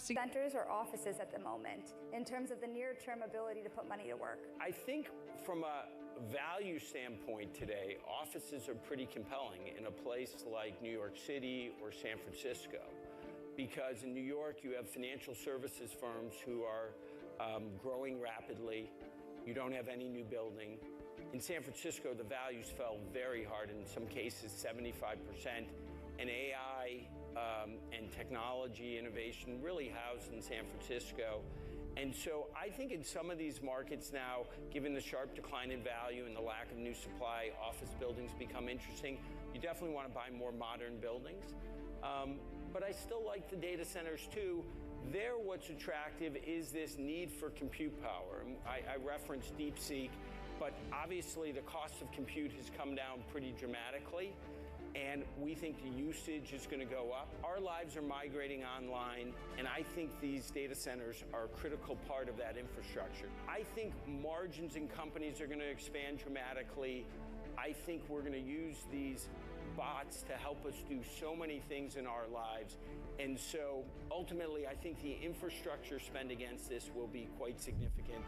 centers or offices at the moment in terms of the near-term ability to put money to work? I think from a value standpoint today, offices are pretty compelling in a place like New York City or San Francisco. Because in New York, you have financial services firms who are growing rapidly. You don't have any new building. In San Francisco, the values fell very hard, in some cases 75%, and AI and technology innovation really housed in San Francisco. And so I think in some of these markets now, given the sharp decline in value and the lack of new supply, office buildings become interesting. You definitely want to buy more modern buildings. But I still like the data centers too. There, what's attractive is this need for compute power. I referenced DeepSeek, but obviously the cost of compute has come down pretty dramatically, and we think the usage is going to go up. Our lives are migrating online, and I think these data centers are a critical part of that infrastructure. I think margins in companies are going to expand dramatically. I think we're going to use these bots to help us do so many things in our lives. And so ultimately, I think the infrastructure spend against this will be quite significant.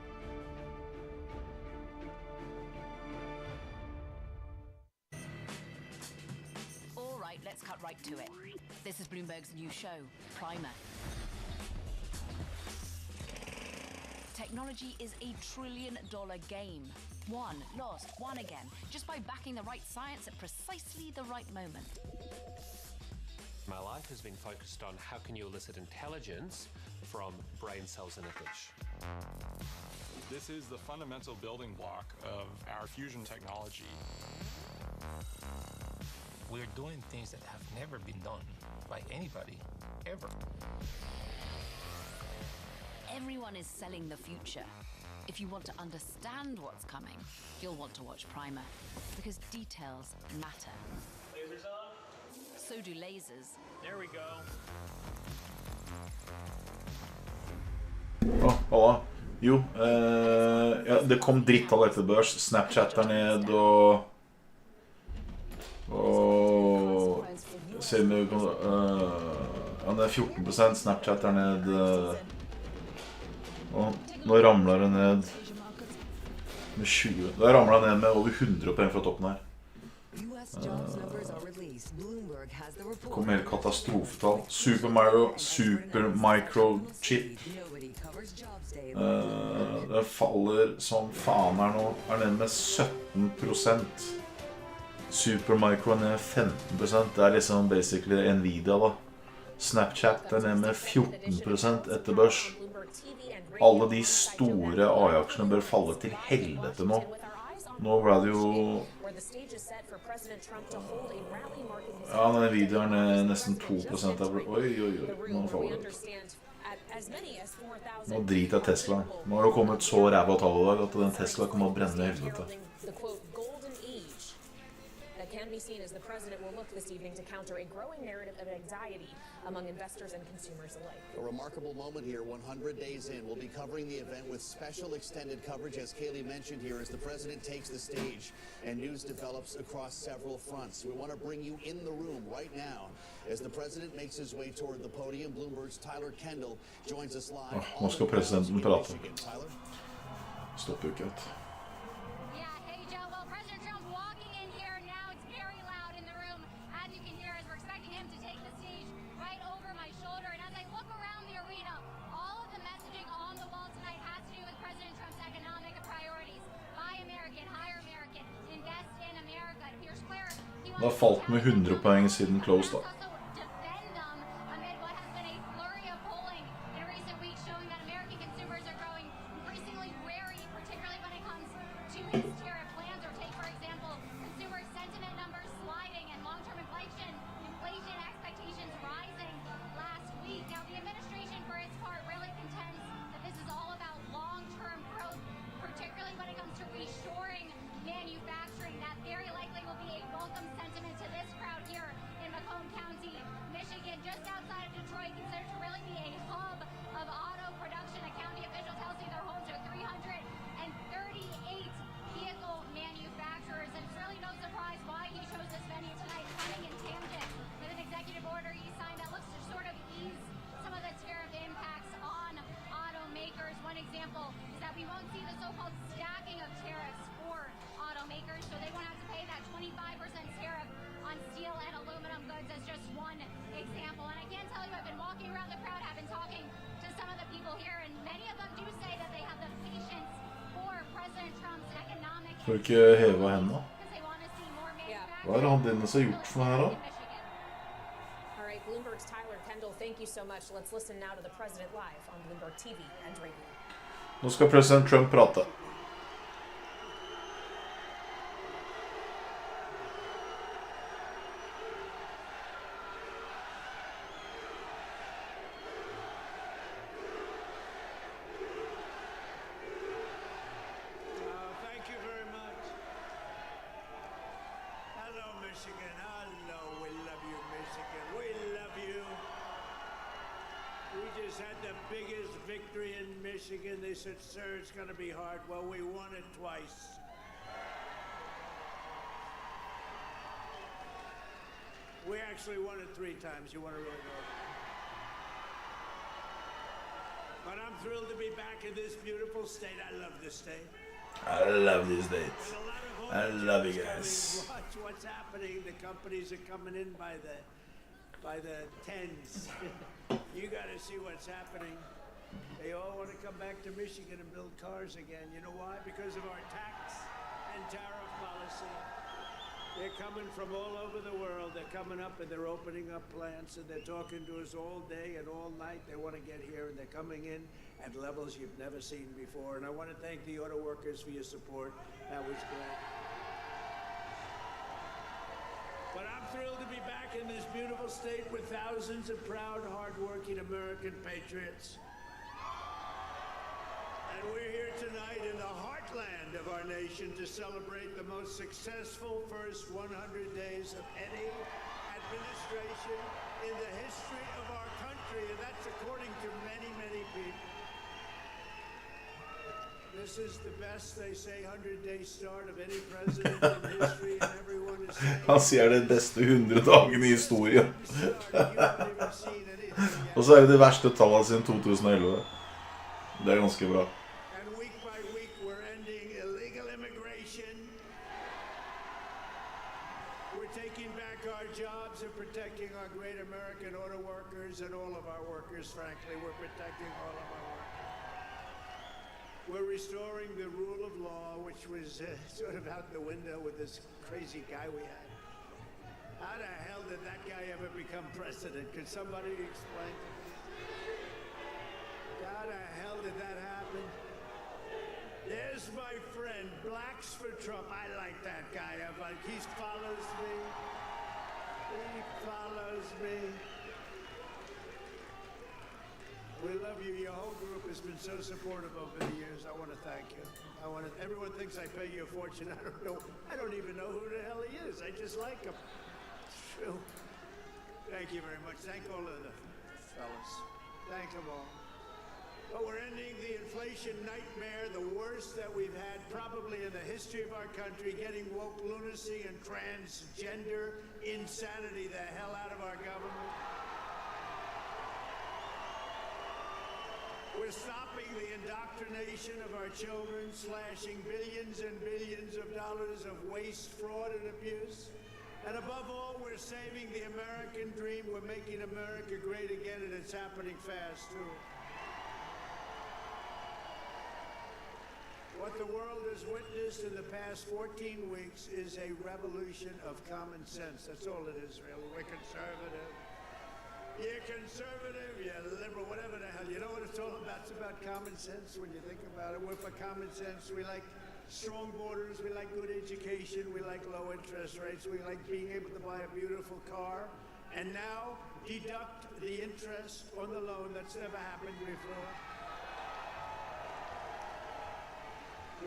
All right, let's cut right to it. This is Bloomberg's new show, Primer. Technology is a trillion-dollar game. Won, lost, won again, just by backing the right science at precisely the right moment. My life has been focused on how can you elicit intelligence from brain cells in a dish. This is the fundamental building block of our fusion technology. We're doing things that have never been done by anybody, ever. Everyone is selling the future. If you want to understand what's coming, you'll want to watch Primer, because details matter. Lasers on? So do lasers. There we go. Halla. Jo, ja, det kom drittall etter børs. Snapchat er ned, og ser vi ja, det er 14%, Snapchat er ned, og nå ramler det ned med 20. Da ramler det ned med over 100 poeng fra toppen her. Det kommer helt katastrofetall. Supermicrochip. Det faller som faen her nå. Er ned med 17%. Supermicro er ned 15%. Det er liksom basically Nvidia da. Snapchat er ned med 14% etter børs. Alle de store AI-aksjene bør falle til helvete nå. Nå ble det jo... Ja, Nvidia er ned nesten 2% av... Oi, nå faller det. Nå driter jeg Tesla. Nå har det kommet så ræva tall i dag at den Tesla kommer å brenne i helvete. Can be seen as the president will look this evening to counter a growing narrative of anxiety among investors and consumers alike. A remarkable moment here, 100 days in. We'll be covering the event with special extended coverage, as Kayleigh mentioned here, as the president takes the stage and news develops across several fronts. We want to bring you in the room right now as the president makes his way toward the podium. Bloomberg's Tyler Kendall joins us live. Nå skal presidenten prate. Stopp ikke et. Det har falt med 100 poeng siden close da. Manufacturing that very likely will be a welcome sentiment to this crowd here in Macomb County. Skal du ikke heve hendene? Yeah. Hva er det han Dennis har gjort for meg her da? All right, Bloomberg's Tyler Kendall, thank you so much. Let's listen now to the president live on Bloomberg TV and radio. Nå skal president Trump prate. Thank you very much. Hello, Michigan. Hello. We love you, Michigan. We love you. We just had the biggest victory in Michigan. They said, sir, it's going to be hard. Well, we won it twice. We actually won it 3 times. You want to really know? But I'm thrilled to be back in this beautiful state. I love this state. I love this date. I love you guys. Watch what's happening. The companies are coming in by the tens. You got to see what's happening. They all want to come back to Michigan and build cars again. You know why? Because of our tax and tariff policy. They're coming from all over the world. They're coming up and they're opening up plants and they're talking to us all day and all night. They want to get here and they're coming in at levels you've never seen before. And I want to thank the auto workers for your support. That was great. But I'm thrilled to be back in this beautiful state with thousands of proud, hardworking American patriots. And we're here tonight in the heartland of our nation to celebrate the most successful first 100 days of any administration in the history of our country. And that's according to many, many people. This is the best, they say, 100-day start of any president in history, and everyone is saying... Han sier det beste 100 dagene i historien. Og så er det de verste tallene siden 2011. Det er ganske bra. And week by week we're ending illegal immigration. We're taking back our jobs and protecting our great American auto workers and all of our workers, frankly. We're protecting all of our workers. We're restoring the rule of law, which was sort of out the window with this crazy guy we had. How the hell did that guy ever become president? Could somebody explain? How the hell did that happen? There's my friend, Blacks for Trump. I like that guy. I'm like, he follows me. He follows me. We love you. Your whole group has been so supportive over the years. I want to thank you. Everyone thinks I pay you a fortune. I don't know. I don't even know who the hell he is. I just like him. True. Thank you very much. Thank all of the fellas. Thank them all. But we're ending the inflation nightmare, the worst that we've had probably in the history of our country, getting woke lunacy and transgender insanity the hell out of our government. We're stopping the indoctrination of our children, slashing billions and billions of dollars of waste, fraud, and abuse. And above all, we're saving the American dream. We're making America great again, and it's happening fast, too. What the world has witnessed in the past 14 weeks is a revolution of common sense. That's all it is, really. We're conservative. You're conservative, you're liberal, whatever the hell. You know what it's all about? It's about common sense when you think about it. We're for common sense. We like strong borders. We like good education. We like low interest rates. We like being able to buy a beautiful car. And now deduct the interest on the loan. That's never happened before.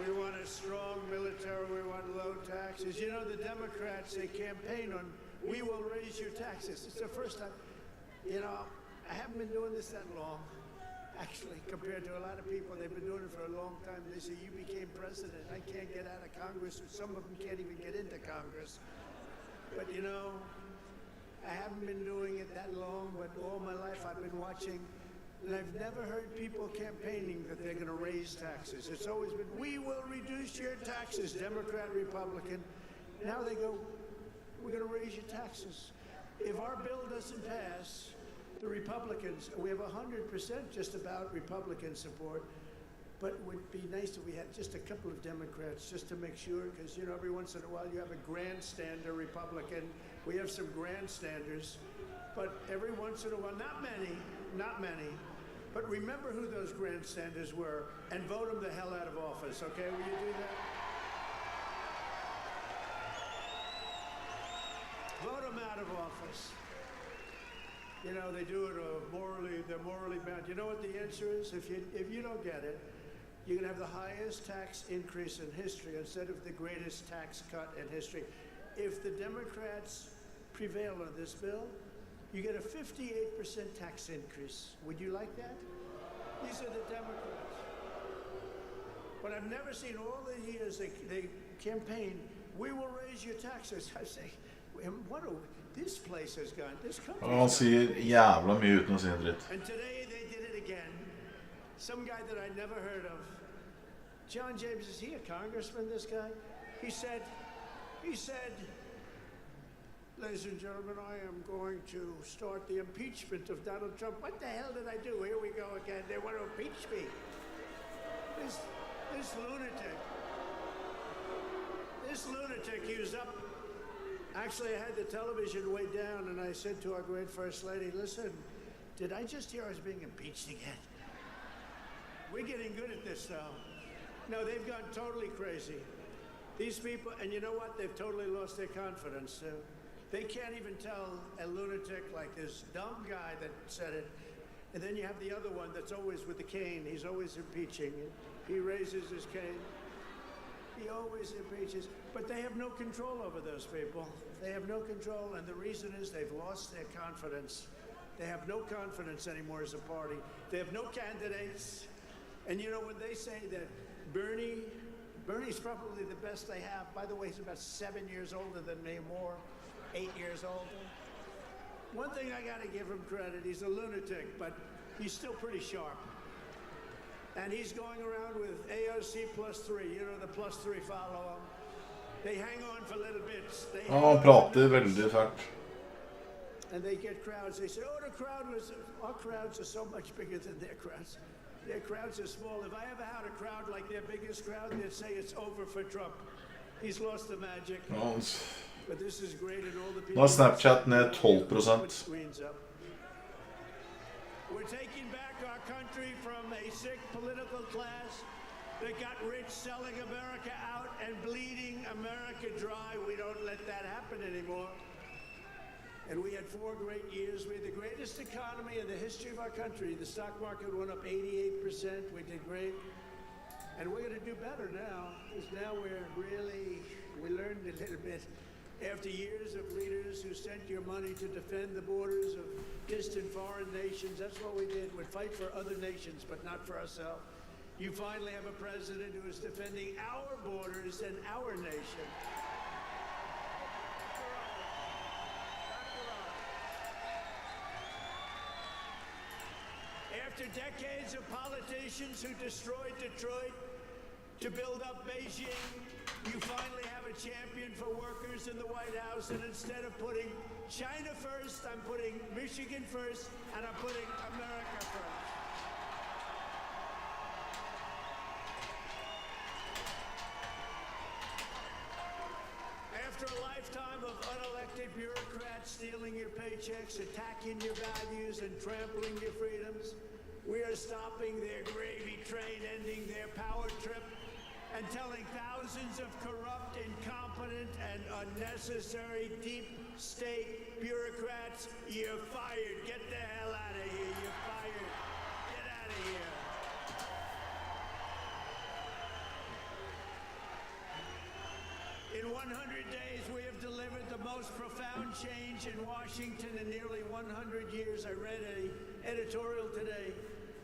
We want a strong military. We want low taxes. You know, the Democrats, they campaign on, we will raise your taxes. It's the first time. You know, I haven't been doing this that long, actually, compared to a lot of people. They've been doing it for a long time. They say, you became president. I can't get out of Congress. Some of them can't even get into Congress. But, you know, I haven't been doing it that long, but all my life I've been watching. And I've never heard people campaigning that they're going to raise taxes. It's always been, we will reduce your taxes, Democrat, Republican. Now they go, we're going to raise your taxes. If our bill doesn't pass, the Republicans, we have 100% just about Republican support. But it would be nice if we had just a couple of Democrats just to make sure, because, you know, every once in a while you have a grandstander Republican. We have some grandstanders, but every once in a while, not many, but remember who those grandstanders were and vote them the hell out of office, okay? Will you do that? Vote them out of office. You know, they do it they're morally bound. You know what the answer is? If you don't get it, you're going to have the highest tax increase in history instead of the greatest tax cut in history. If the Democrats prevail on this bill, you get a 58% tax increase. Would you like that? These are the Democrats. But I've never seen all the years they campaign, we will raise your taxes. I say, this place has gone, this country Han sier jævla mye uten å si en dritt. And today they did it again. Some guy that I'd never heard of. John James, is he a congressman, this guy? He said, ladies and gentlemen, I am going to start the impeachment of Donald Trump. What the hell did I do? Here we go again. They want to impeach me. This lunatic, he was up. Actually, I had the television way down, and I said to our great First Lady, listen, did I just hear I was being impeached again? We're getting good at this, though. No, they've gone totally crazy. These people, and you know what? They've totally lost their confidence, too. They can't even tell a lunatic like this dumb guy that said it. And then you have the other one that's always with the cane. He's always impeaching. He raises his cane. He always impeaches. But they have no control over those people. They have no control, and the reason is they've lost their confidence. They have no confidence anymore as a party. They have no candidates. And you know, when they say that Bernie's probably the best they have. By the way, he's about 7 years older than me, more, 8 years older. One thing I gotta give him credit, he's a lunatic, but he's still pretty sharp. And he's going around with AOC +3, you know, the +3 follow him. They hang on for little bits. Han prater veldig fælt. And they get crowds. They say, our crowds are so much bigger than their crowds. Their crowds are small. If I ever had a crowd like their biggest crowd, they'd say it's over for Trump. He's lost the magic. But this is great, and all the people. Nå er Snapchat ned 12%. We're taking back our country from a sick political class that got rich selling America out and bleeding America dry. We don't let that happen anymore. And we had 4 great years. We had the greatest economy in the history of our country. The stock market went up 88%. We did great. And we're going to do better now, because now we learned a little bit. After years of leaders who sent your money to defend the borders of distant foreign nations, that's what we did. We'd fight for other nations, but not for ourselves. You finally have a president who is defending our borders and our nation. After decades of politicians who destroyed Detroit to build up Beijing, you finally have a champion for workers in the White House, and instead of putting China first, I'm putting Michigan first, and I'm putting America first. After a lifetime of unelected bureaucrats stealing your paychecks, attacking your values, and trampling your freedoms, we are stopping their gravy train, ending their power trip, and telling thousands of corrupt, incompetent, and unnecessary deep state bureaucrats, you're fired. Get the hell out of here. You're fired. Get out of here. In 100 days, we have delivered the most profound change in Washington in nearly 100 years. I read an editorial today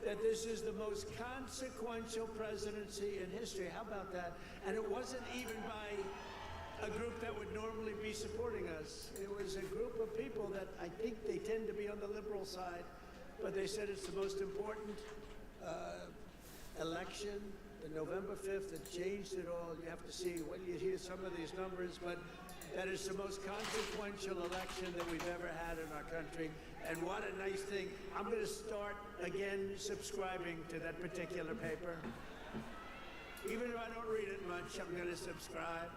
that this is the most consequential presidency in history. How about that? And it wasn't even by a group that would normally be supporting us. It was a group of people that I think they tend to be on the liberal side, but they said it's the most important election, the November 5th, that changed it all. You have to see when you hear some of these numbers, but that is the most consequential election that we've ever had in our country. And what a nice thing. I'm going to start again subscribing to that particular paper. Even if I don't read it much, I'm going to subscribe.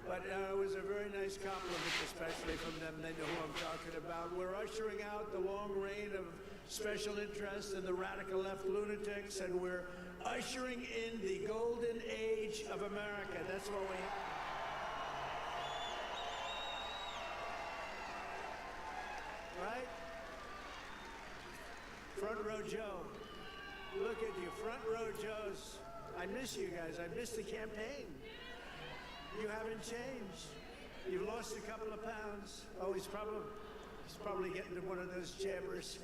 But it was a very nice compliment, especially from them. They know who I'm talking about. We're ushering out the long reign of special interests and the radical left lunatics, and we're ushering in the golden age of America. That's what we have. Right? Front row Joe. Look at you, front row Joes. I miss you guys. I miss the campaign. You haven't changed. You've lost a couple of pounds. Oh, he's probably getting to one of those chambers.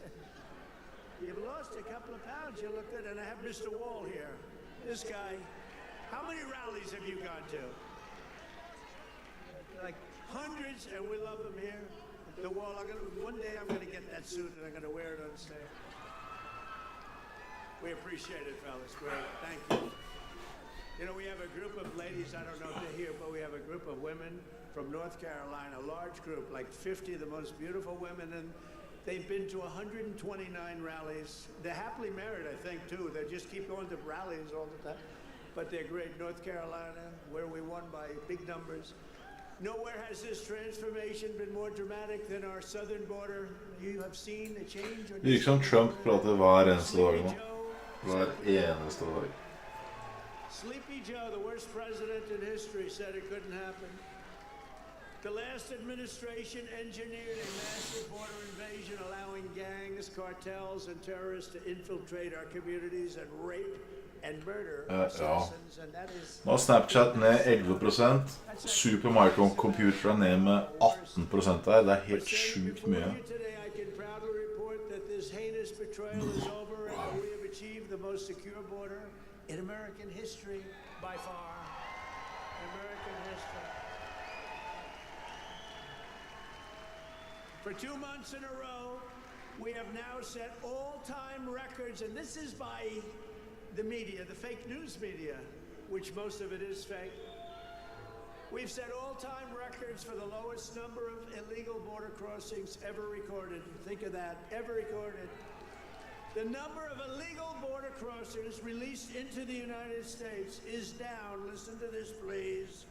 You've lost a couple of pounds. You look good. And I have Mr. Wall here. This guy. How many rallies have you gone to? Like hundreds, and we love him here. The Wall. One day I'm going to get that suit and I'm going to wear it on stage. We appreciate it, fellas. Great. Thank you. You know, we have a group of ladies, I don't know if they're here, but we have a group of women from North Carolina, a large group, like 50 of the most beautiful women, and they've been to 129 rallies. They're happily married, I think, too. They just keep going to rallies all the time. But they're great. North Carolina, where we won by big numbers. Nowhere has this transformation been more dramatic than our southern border. You have seen a change. Det virker som Trump prater hver eneste dag nå. Hver eneste dag. Sleepy Joe, the worst president in history, said it couldn't happen. The last administration engineered a massive border invasion, allowing gangs, cartels, and terrorists to infiltrate our communities and rape and murder citizens. And that is... Nå har Snapchat ned 11%, Supermicro Computer ned med 18% der. Det er helt sjukt mye. Today I can proudly report that this heinous betrayal is over and we have achieved the most secure border in American history, by far. American history. For 2 months in a row, we have now set all-time records, and this is by the media, the fake news media, which most of it is fake. We've set all-time records for the lowest number of illegal border crossings ever recorded. Think of that, ever recorded. The number of illegal border crossers released into the United States is down, listen to this please,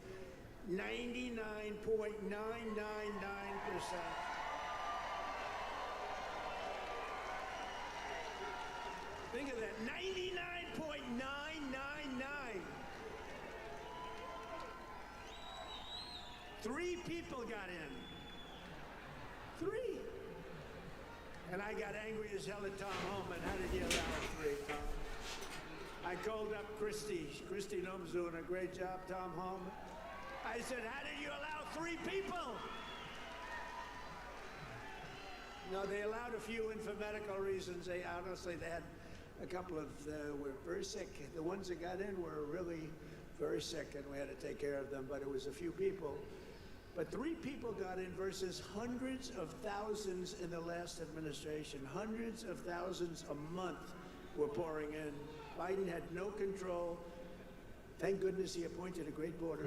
99.999%. Think of that, 99.999. 3 people got in. 3. And I got angry as hell at Tom Homan. How did you allow 3, Tom? I called up Christy. Christy Noem's doing a great job, Tom Homan. I said, how did you allow 3 people? No, they allowed a few in for medical reasons. They honestly, they had a couple of, were very sick. The ones that got in were really very sick, and we had to take care of them, but it was a few people. But 3 people got in versus hundreds of thousands in the last administration. Hundreds of thousands a month were pouring in. Biden had no control. Thank goodness he appointed a great border.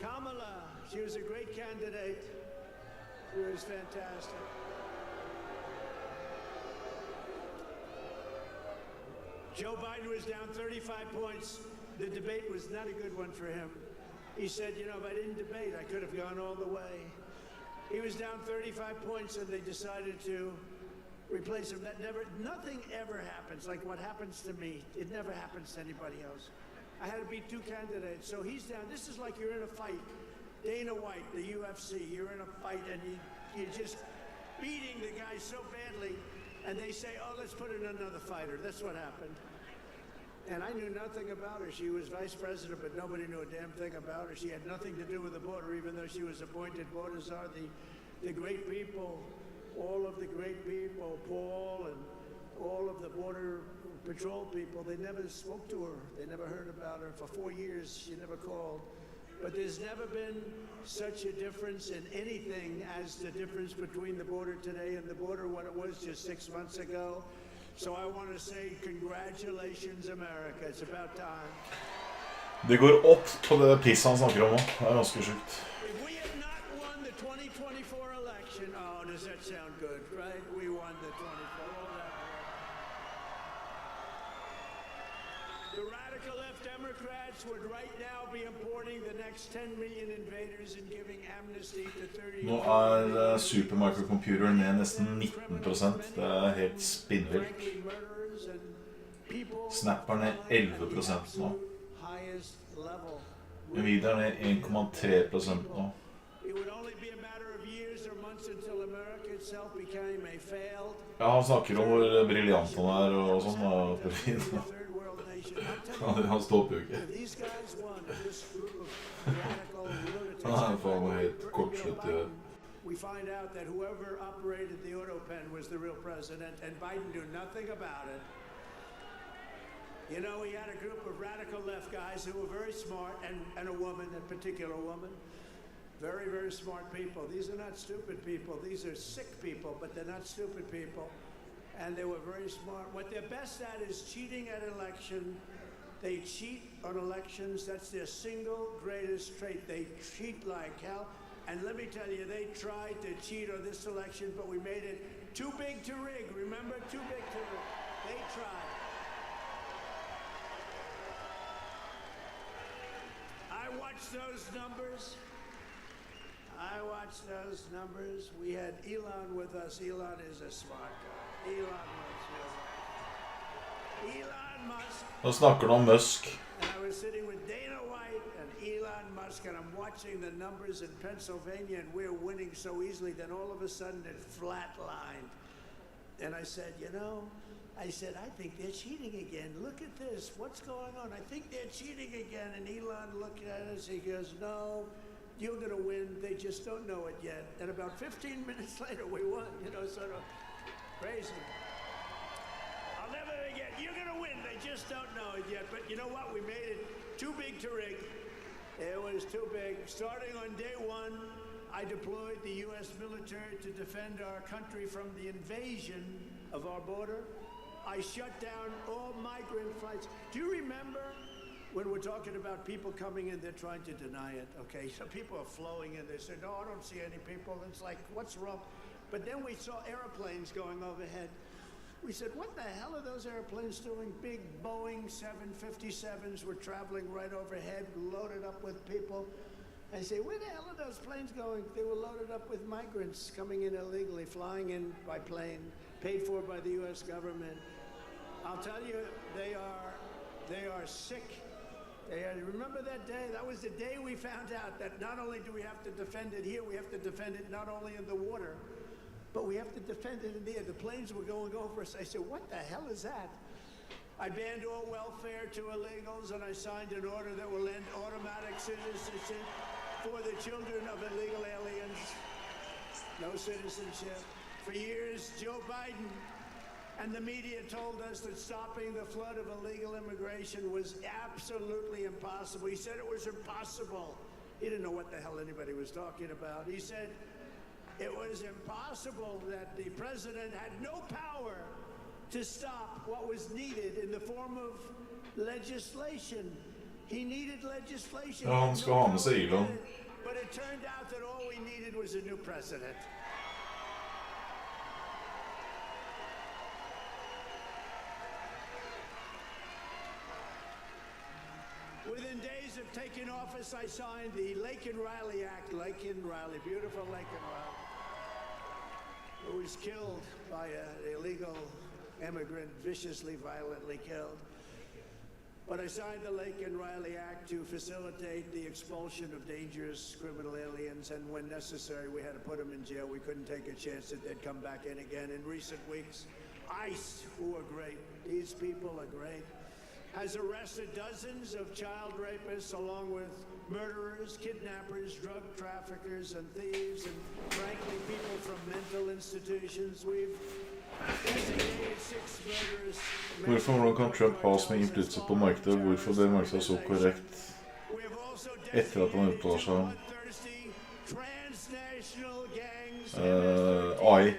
Kamala, she was a great candidate. She was fantastic. Joe Biden was down 35 points. The debate was not a good one for him. He said, you know, if I didn't debate, I could have gone all the way. He was down 35 points, and they decided to replace him. Nothing ever happens like what happens to me. It never happens to anybody else. I had to beat 2 candidates, so he's down. This is like you're in a fight. Dana White, the UFC, you're in a fight, and you're just beating the guy so badly, and they say, oh, let's put in another fighter. That's what happened. And I knew nothing about her. She was vice president, but nobody knew a damn thing about her. She had nothing to do with the border, even though she was appointed border czar. The great people, all of the great people, Paul and all of the border patrol people, they never spoke to her. They never heard about her. For 4 years, she never called. But there's never been such a difference in anything as the difference between the border today and the border what it was just 6 months ago. So I want to say congratulations, America. It's about time. Det går opp på det pisset han snakker om nå. Det er ganske sjukt. If we had not won the 2024 election, oh, does that sound good, right? We won the 24. The radical left Democrats would right now be importing the next 10 million invaders and giving amnesty to 30 Nå Supermicrocomputer ned nesten 19%. Det helt spinnvilt. Snapper ned 11% nå. Nvidia ned 1,3% nå. Ja, han snakker om hvor brilliant han og sånn, han stopper jo ikke. Han faen meg helt kortslutt I det. We find out that whoever operated the Autopen was the real president, and Biden knew nothing about it. You know, he had a group of radical left guys who were very smart, and a woman, a particular woman. Very, very smart people. These are not stupid people. These are sick people, but they're not stupid people. And they were very smart. What they're best at is cheating at election. They cheat on elections. That's their single greatest trait. They cheat like hell. And let me tell you, they tried to cheat on this election, but we made it too big to rig. Remember? Too big to rig. They tried. I watched those numbers. We had Elon with us. Elon is a smart guy. Elon Musk. Nå snakker han om Musk. And I was sitting with Dana White and Elon Musk, and I'm watching the numbers in Pennsylvania, and we're winning so easily. Then all of a sudden it flatlined. And I said, I think they're cheating again. Look at this. What's going on? I think they're cheating again. And Elon looked at us. He goes, no. You're going to win. They just don't know it yet. And about 15 minutes later, we won. Sort of crazy. I'll never forget. You're going to win. They just don't know it yet. But you know what? We made it too big to rig. It was too big. Starting on day one, I deployed the U.S. military to defend our country from the invasion of our border. I shut down all migrant flights. Do you remember? When we're talking about people coming in, they're trying to deny it, okay? So people are flowing in. They say, no, I don't see any people. It's like, what's wrong? But then we saw airplanes going overhead. We said, what the hell are those airplanes doing? Big Boeing 757s were traveling right overhead, loaded up with people. I say, where the hell are those planes going? They were loaded up with migrants coming in illegally, flying in by plane, paid for by the U.S. government. I'll tell you, they are sick. Remember that day? That was the day we found out that not only do we have to defend it here, we have to defend it not only in the water, but we have to defend it in the air. The planes were going over us. I said, what the hell is that? I banned all welfare to illegals, and I signed an order that will end automatic citizenship for the children of illegal aliens. No citizenship. For years, Joe Biden and the media told us that stopping the flood of illegal immigration was absolutely impossible. He said it was impossible. He didn't know what the hell anybody was talking about. He said it was impossible, that the president had no power to stop what was needed in the form of legislation. He needed legislation. Han ska ha med sig Elon. But it turned out that all we needed was a new president. Within days of taking office, I signed the Laken Riley Act. Laken Riley, beautiful Laken Riley, who was killed by an illegal immigrant, viciously, violently killed. But I signed the Laken Riley Act to facilitate the expulsion of dangerous criminal aliens, and when necessary, we had to put them in jail. We couldn't take a chance that they'd come back in again. In recent weeks, ICE, who are great, these people are great, has arrested dozens of child rapists along with murderers, kidnappers, drug traffickers, and thieves, and frankly, people from mental institutions. We've designated 6 murderers. Hvordan kan Trump ha så mye innflytelse på markedet? Hvorfor ble markedet så korrekt etter at han uttaler seg om AI?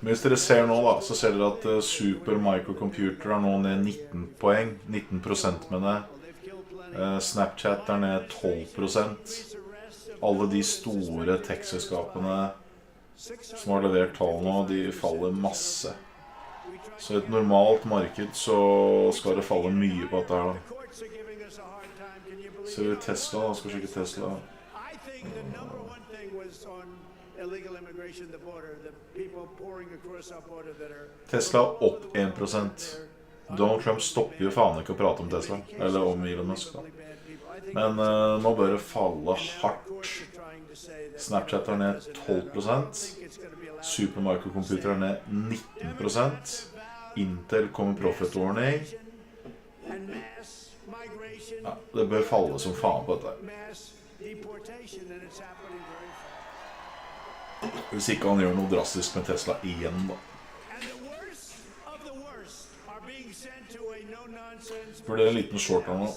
Men hvis dere ser nå da, så ser dere at Supermicrocomputer er nå ned 19 poeng, 19% med det. Snapchat er ned 12%. Alle de store tech-selskapene som har levert tall nå, de faller masse. Så i et normalt marked så skal det falle mye på dette her da. Ser vi Tesla da, skal sjekke Tesla. Tesla opp 1%. Donald Trump stopper jo faen ikke å prate om Tesla, eller om Elon Musk da. Men nå bør det falle hardt. Snapchat er ned 12%. Supermicrocomputer er ned 19%. Intel kommer profitordning. Ja, det bør falle som faen på dette. Hvis ikke han gjør noe drastisk med Tesla igjen da. Burde en liten short her nå.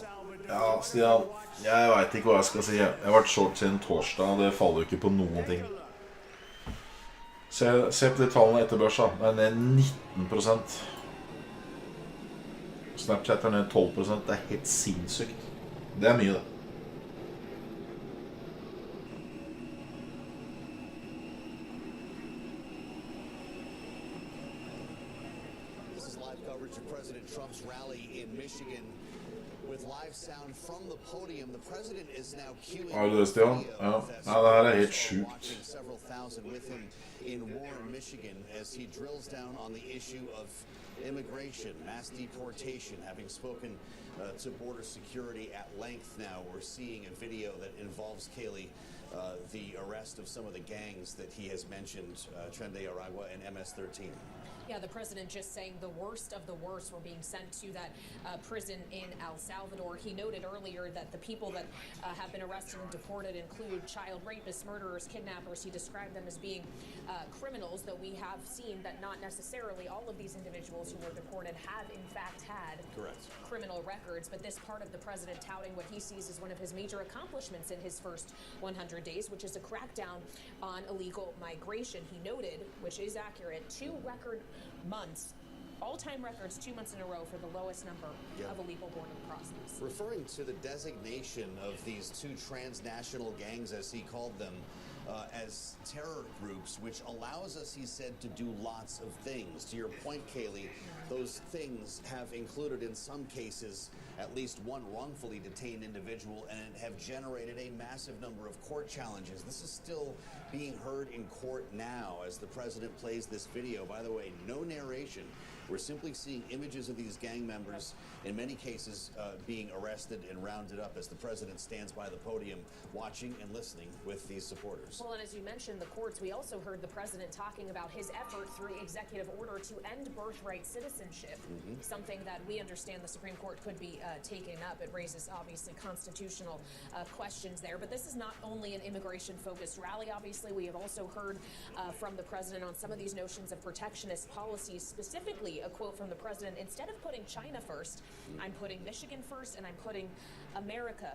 Ja, Stian, jeg vet ikke hva jeg skal si. Jeg har vært short siden torsdag, og det faller jo ikke på noen ting. Se på de tallene etter børs da. Det er ned 19%. Snapchat er ned 12%. Det er helt sinnssykt. Det er mye det. President Trump's rally in Michigan with live sound from the podium. The president is now queuing. Har du det, Stian? Ja. Ja, det her er helt sjukt. Several thousand with him in Warren, Michigan, as he drills down on the issue of immigration, mass deportation. Having spoken to border security at length now, we're seeing a video that involves Kayleigh, the arrest of some of the gangs that he has mentioned, Tren de Aragua and MS-13. Yeah, the president just saying the worst of the worst were being sent to that prison in El Salvador. He noted earlier that the people that have been arrested and deported include child rapists, murderers, kidnappers. He described them as being criminals, though we have seen that not necessarily all of these individuals who were deported have in fact had criminal records. But this part of the president touting what he sees as one of his major accomplishments in his first 100 days, which is a crackdown on illegal migration. He noted, which is accurate, 2 record months, all-time records, 2 months in a row for the lowest number of illegal border crossings. Referring to the designation of these 2 transnational gangs, as he called them, as terror groups, which allows us, he said, to do lots of things. To your point, Kayleigh, those things have included, in some cases, at least one wrongfully detained individual and have generated a massive number of court challenges. This is still being heard in court now as the president plays this video. By the way, no narration. We're simply seeing images of these gang members, in many cases being arrested and rounded up as the president stands by the podium watching and listening with these supporters. Well, and as you mentioned, the courts, we also heard the president talking about his effort through executive order to end birthright citizenship, something that we understand the Supreme Court could be taking up. It raises, obviously, constitutional questions there. But this is not only an immigration-focused rally, obviously. We have also heard from the president on some of these notions of protectionist policies, specifically a quote from the president: instead of putting China first, I'm putting Michigan first, and I'm putting America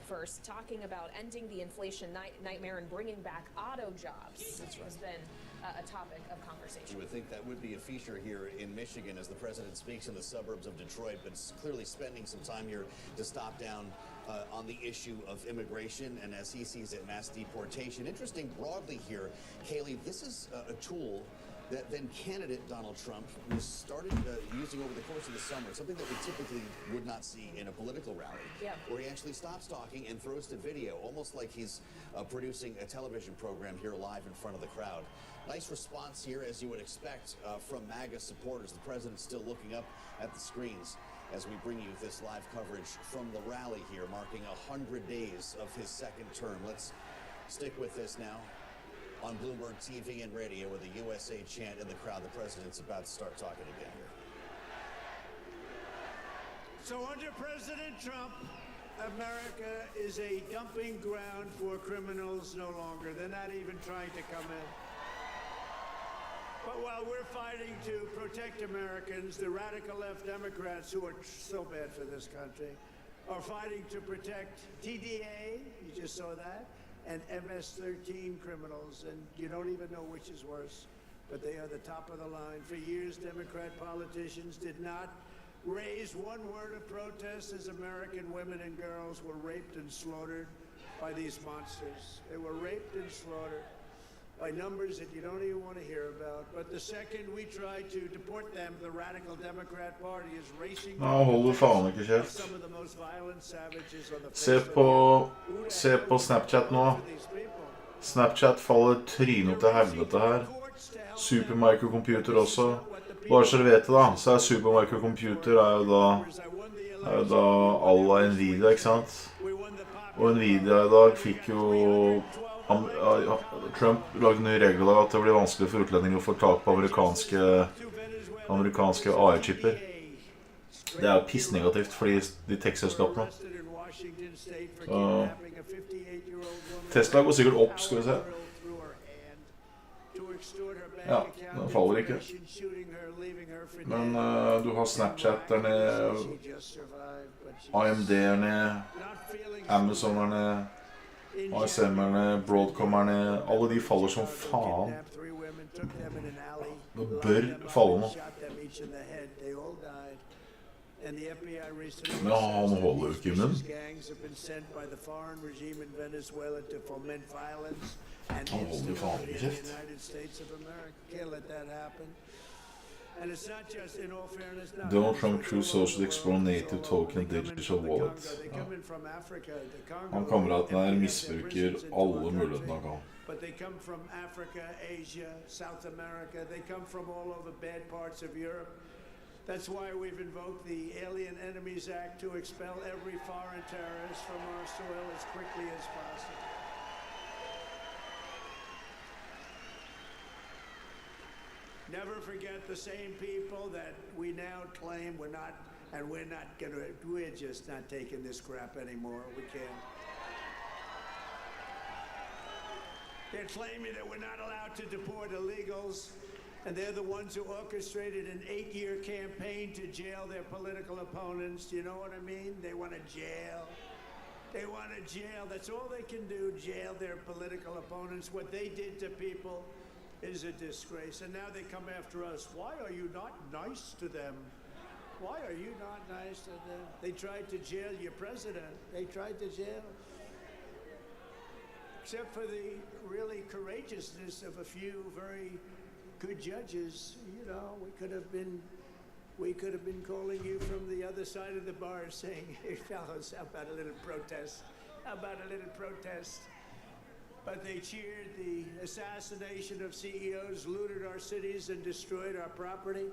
first, talking about ending the inflation nightmare and bringing back auto jobs. Has been a topic of conversation. You would think that would be a feature here in Michigan as the president speaks in the suburbs of Detroit, but clearly spending some time here to stop down on the issue of immigration and, as he sees it, mass deportation. Interesting broadly here, Kayleigh, this is a tool that then candidate Donald Trump was started using over the course of the summer, something that we typically would not see in a political rally, where he actually stops talking and throws to video, almost like he's producing a television program here live in front of the crowd. Nice response here, as you would expect, from MAGA supporters. The president's still looking up at the screens as we bring you this live coverage from the rally here, marking 100 days of his second term. Let's stick with this now. On Bloomberg TV and radio with a USA chant in the crowd. The president's about to start talking again here. So under President Trump, America is a dumping ground for criminals no longer. They're not even trying to come in. But while we're fighting to protect Americans, the radical left Democrats, who are so bad for this country, are fighting to protect TDA, you just saw that, and MS-13 criminals, and you don't even know which is worse, but they are the top of the line. For years, Democrat politicians did not raise one word of protest as American women and girls were raped and slaughtered by these monsters. They were raped and slaughtered. by numbers that you don't even want to hear about. But the second we try to deport them, the radical Democrat Party is racing Ja, holder faen ikke kjeft. some of the most violent savages on the Se på Snapchat nå. Snapchat faller trynet til helvete her. Supermicrocomputer også. Bare så dere vet det da, så Supermicrocomputer er jo da à la Nvidia, ikke sant? Og Nvidia i dag fikk jo Trump lagde nye regler at det blir vanskelig for utlendinger å få tak på amerikanske AI-chipper. Det er jo pissnegativt for de tech-selskapene. Så Tesla går sikkert opp, skal vi se. Ja, den faller ikke. Men du har Snapchat der nede, AMD er nede, Amazon er nede, ASM er nede, Broadcom er nede. Alle de faller som faen. Det bør falle nå. Men han holder jo ikke i munnen. Han holder jo faen ikke kjeft. Donald Trump True Social Explore Native Token Digital Wallet. Ja. Han kameraten her misbruker alle mulighetene han kan. But they come from Africa, Asia, South America. They come from all over bad parts of Europe. That's why we've invoked the Alien Enemies Act to expel every foreign terrorist from our soil as quickly as possible. Never forget the same people that we now claim we're just not taking this crap anymore. We can't. They're claiming that we're not allowed to deport illegals, and they're the ones who orchestrated an 8-year campaign to jail their political opponents. Do you know what I mean? They want to jail. They want to jail. That's all they can do, jail their political opponents. What they did to people is a disgrace. And now they come after us. Why are you not nice to them? Why are you not nice to them? They tried to jail your president. They tried to jail. Except for the really courageousness of a few very good judges, you know, we could have been calling you from the other side of the bar saying, hey fellows, how about a little protest? How about a little protest? But they cheered the assassination of CEOs, looted our cities and destroyed our property.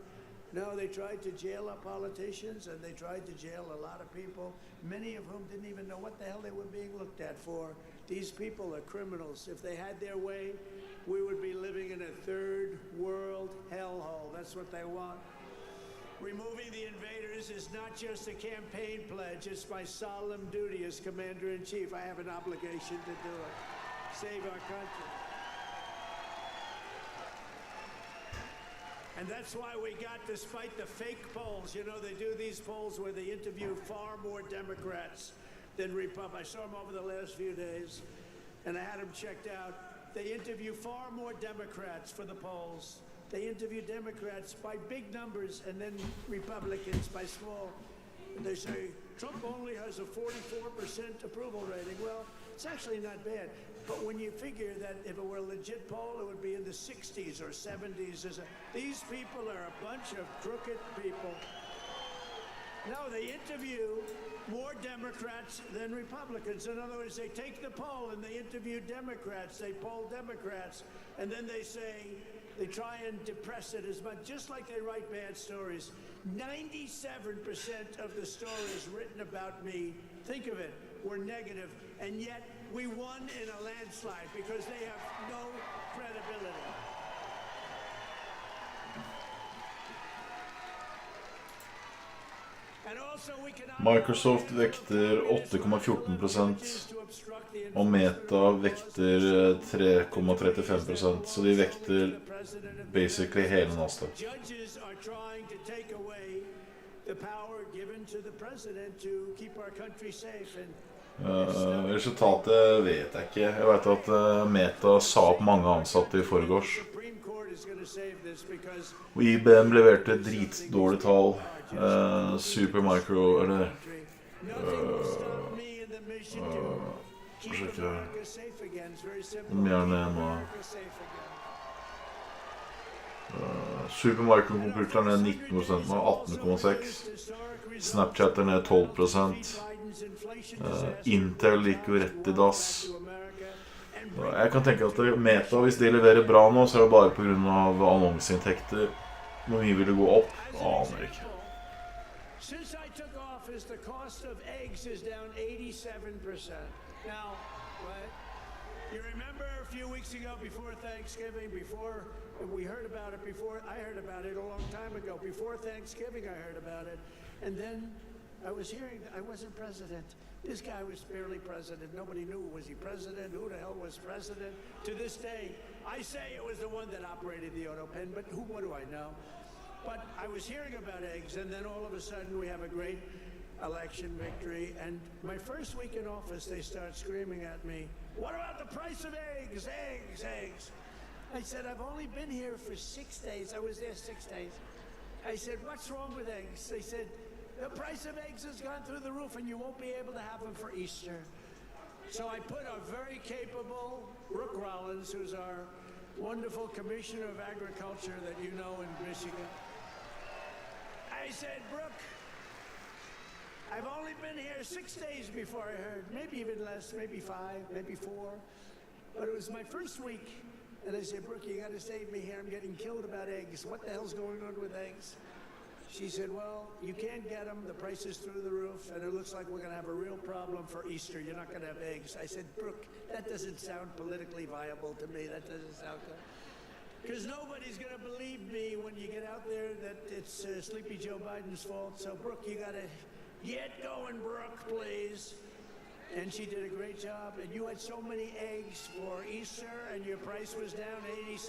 No, they tried to jail our politicians, and they tried to jail a lot of people, many of whom didn't even know what the hell they were being looked at for. These people are criminals. If they had their way, we would be living in a third world hellhole. That's what they want. Removing the invaders is not just a campaign pledge. It's my solemn duty as Commander-in-Chief. I have an obligation to do it. Save our country. And that's why we got, despite the fake polls, you know, they do these polls where they interview far more Democrats than Republicans. I saw them over the last few days, and I had them checked out. They interview far more Democrats for the polls. They interview Democrats by big numbers and then Republicans by small. And they say, Trump only has a 44% approval rating. Well, it's actually not bad. But when you figure that if it were a legit poll, it would be in the 60s or 70s. These people are a bunch of crooked people. No, they interview more Democrats than Republicans. In other words, they take the poll and they interview Democrats. They poll Democrats. And then they say, they try and depress it as much, just like they write bad stories. 97% of the stories written about me, think of it, were negative. And yet, we won in a landslide because they have no credibility. Microsoft vekter 8,14%, og Meta vekter 3,35%, så de vekter basically hele Nasdaq. Resultatet vet jeg ikke. Jeg vet at Meta sa opp mange ansatte i forgårs. Og IBM leverte dritdårlige tall. Supermicro, eller Keep Försöker America safe again. It's very simple. mer Keep än vad America safe again. Super Micro-computern är 19%, man har 18,6. Snapchat är 12%. Intel gick ju rätt i dass. Jeg kan tenke at Meta, hvis de leverer bra nå, så er det bare på grunn av annonseinntekter. Hvor mye vil det gå opp? Aner ikke. Since I took office, the cost of eggs is down 87%. Now, what? You remember a few weeks ago before Thanksgiving, before we heard about it, before I heard about it a long time ago, before Thanksgiving I heard about it, and then I was hearing, I wasn't president. This guy was barely president. Nobody knew, was he president? Who the hell was president? To this day, I say it was the one that operated the auto pen, but what do I know? But I was hearing about eggs, and then all of a sudden we have a great election victory, and my first week in office, they start screaming at me, what about the price of eggs, eggs, eggs? I said, I've only been here for 6 days. I was there 6 days. I said, what's wrong with eggs? They said, the price of eggs has gone through the roof and you won't be able to have them for Easter. So I put a very capable Brooke Rollins, who's our wonderful Commissioner of Agriculture that you know in Michigan. I said, Brooke, I've only been here 6 days before I heard, maybe even less, maybe 5, maybe 4. But it was my first week. And I said, Brooke, you got to save me here. I'm getting killed about eggs. What the hell's going on with eggs? She said, well, you can't get them. The price is through the roof, and it looks like we're going to have a real problem for Easter. You're not going to have eggs. I said, Brooke, that doesn't sound politically viable to me. That doesn't sound good. Because nobody's going to believe me when you get out there that it's Sleepy Joe Biden's fault. So, Brooke, you got to get going, Brooke, please. And she did a great job. And you had so many eggs for Easter, and your price was down 87%